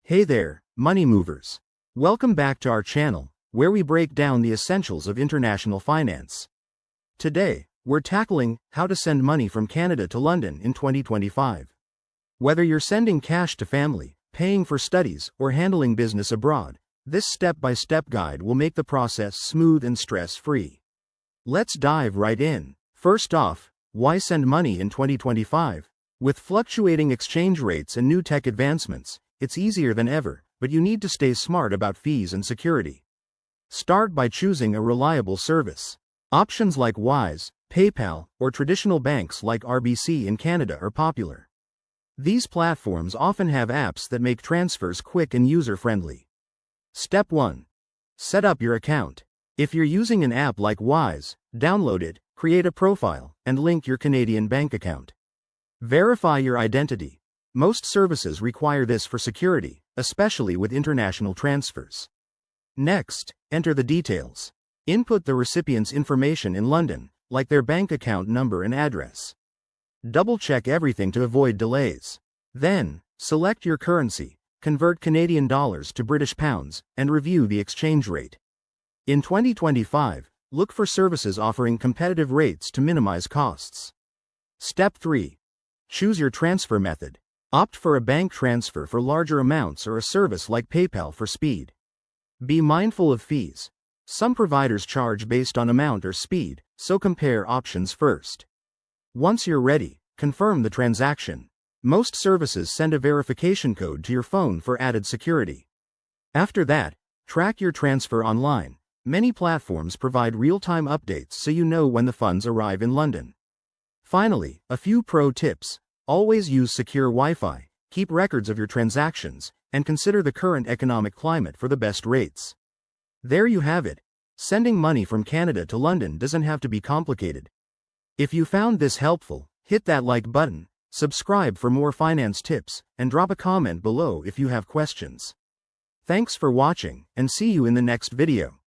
Hey there, money movers. Welcome back to our channel, where we break down the essentials of international finance. Today, we're tackling how to send money from Canada to London in 2025. Whether you're sending cash to family, paying for studies, or handling business abroad, this step-by-step guide will make the process smooth and stress-free. Let's dive right in. First off, why send money in 2025? With fluctuating exchange rates and new tech advancements, it's easier than ever, but you need to stay smart about fees and security. Start by choosing a reliable service. Options like Wise, PayPal, or traditional banks like RBC in Canada are popular. These platforms often have apps that make transfers quick and user-friendly. Step 1. Set up your account. If you're using an app like Wise, download it, create a profile, and link your Canadian bank account. Verify your identity. Most services require this for security, especially with international transfers. Next, enter the details. Input the recipient's information in London, like their bank account number and address. Double-check everything to avoid delays. Then, select your currency, convert Canadian dollars to British pounds, and review the exchange rate. In 2025, look for services offering competitive rates to minimize costs. Step 3. Choose your transfer method. Opt for a bank transfer for larger amounts or a service like PayPal for speed. Be mindful of fees. Some providers charge based on amount or speed, so compare options first. Once you're ready, confirm the transaction. Most services send a verification code to your phone for added security. After that, track your transfer online. Many platforms provide real-time updates so you know when the funds arrive in London. Finally, a few pro tips. Always use secure Wi-Fi, keep records of your transactions, and consider the current economic climate for the best rates. There you have it. Sending money from Canada to London doesn't have to be complicated. If you found this helpful, hit that like button, subscribe for more finance tips, and drop a comment below if you have questions. Thanks for watching, and see you in the next video.